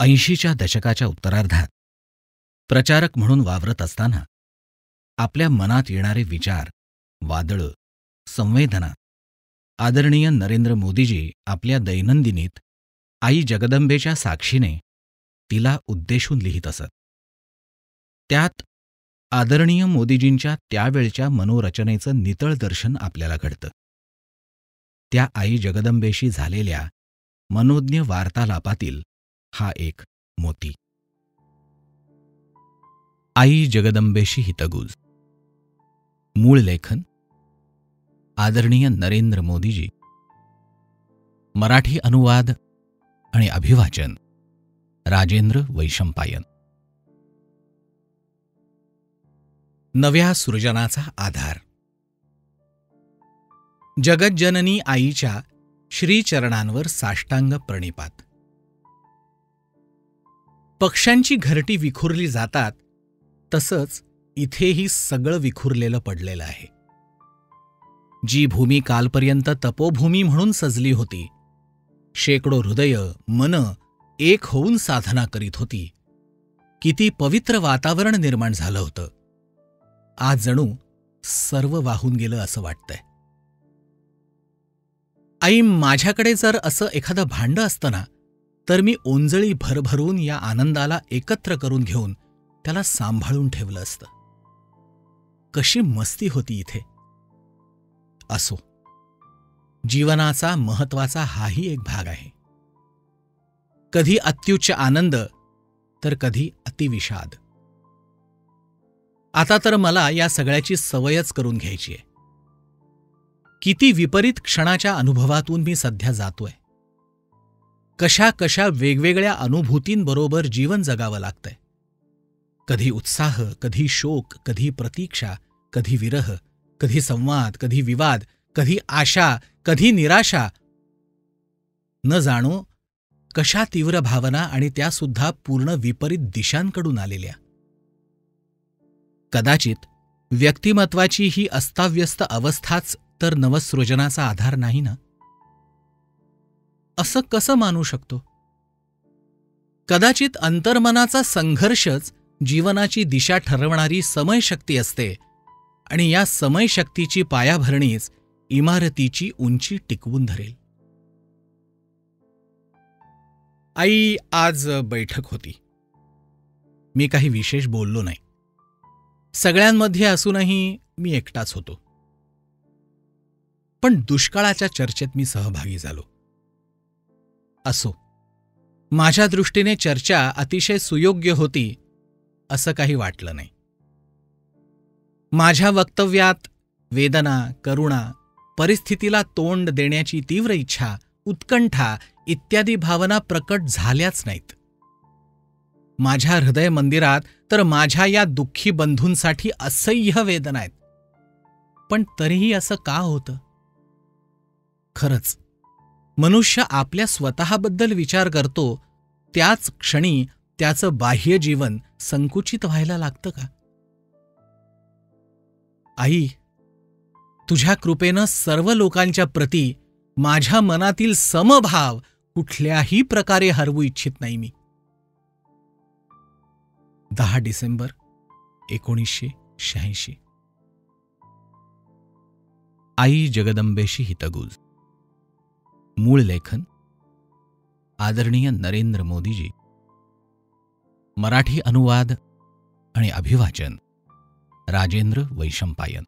80च्या दशकाच्या उत्तरार्धात प्रचारक म्हणून वावरत असताना आपल्या मनात येणारे विचार, वादळं, संवेदना आदरणीय नरेंद्र मोदीजी आपल्या दैनंदिनीत आई जगदंबेच्या साक्षीने तिला उद्देशून लिहित असत. त्यात आदरणीय मोदीजींच्या त्यावेळच्या मनोरचनेचं नितळ दर्शन आपल्याला घडतं. त्या आई जगदंबेशी झालेल्या मनोज्ञ वार्तालापातील हा एक मोती. आई जगदंबेशी हितगुज. मूळ लेखन आदरणीय नरेंद्र मोदीजी. मराठी अनुवाद आणि अभिवाचन राजेंद्र वैशंपायन. नव्या सृजनाचा आधार. जगज्जननी आईच्या श्रीचरणांवर साष्टांग प्रणिपात. पक्ष्यांची घरटी विखुरली जातात तसंच इथेही सगळं विखुरलेलं पडलेलं आहे. जी भूमी कालपर्यंत तपोभूमी म्हणून सजली होती, शेकडो हृदय मन एक होऊन साधना करीत होती, किती पवित्र वातावरण निर्माण झालं होतं, आज जणू सर्व वाहून गेलं असं वाटतंय. आई, माझ्याकडे जर असं एखादं भांडं असतं ना, तर मी ओंजळी भरभरून या आनंदाला एकत्र करून घेऊन त्याला सांभाळून ठेवलं असतं. कशी मस्ती होती इथे. असो, जीवनाचा महत्वाचा हाही एक भाग आहे. कधी अत्युच्च आनंद तर कधी अतिविषाद. आता तर मला या सगळ्याची सवयच करून घ्यायची आहे. किती विपरीत क्षणाच्या अनुभवातून मी सध्या जातोय. कशा कशा वेगवेगळ्या अनुभूतींबरोबर जीवन जगावं लागतंय. कधी उत्साह, कधी शोक, कधी प्रतीक्षा, कधी विरह, कधी संवाद, कधी विवाद, कधी आशा, कधी निराशा. न जाणो कशा तीव्र भावना, आणि त्यासुद्धा पूर्ण विपरीत दिशांकडून आलेल्या. कदाचित व्यक्तिमत्वाची ही अस्ताव्यस्त अवस्थाच तर नवसृजनाचा आधार नाही ना? असं कसं मानू शकतो? कदाचित अंतर्मनाचा संघर्षच जीवनाची दिशा ठरवणारी समयशक्ती असते, आणि या समयशक्तीची पायाभरणीच इमारतीची उंची टिकवून धरेल. आई, आज बैठक होती. मी काही विशेष बोललो नाही. सगळ्यांमध्ये असूनही मी एकटाच होतो. पण दुष्काळाच्या चर्चेत मी सहभागी झालो. असो, माझ्या दृष्टीने चर्चा अतिशय सुयोग्य होती असं काही वाटलं नाही. माझ्या वक्तव्यात वेदना, करुणा, परिस्थितीला तोंड देण्याची तीव्र इच्छा, उत्कंठा इत्यादी भावना प्रकट झाल्याच नाहीत. माझ्या हृदय मंदिरात तर माझ्या या दुःखी बंधूंसाठी असह्य वेदना आहेत. पण तरीही असं का होतं? खरंच, मनुष्य आपल्या स्वतःबद्दल विचार करतो त्याच क्षणी त्याचं बाह्य जीवन संकुचित व्हायला लागतं का? आई, तुझ्या कृपेनं सर्व लोकांच्या प्रती माझ्या मनातील समभाव कुठल्याही प्रकारे हरवू इच्छित नाही मी. 10 डिसेंबर 1986. आई जगदंबेशी हितगुज. मूळ लेखन आदरणीय नरेंद्र मोदीजी. मराठी अनुवाद आणि अभिवाचन राजेंद्र वैशंपायन.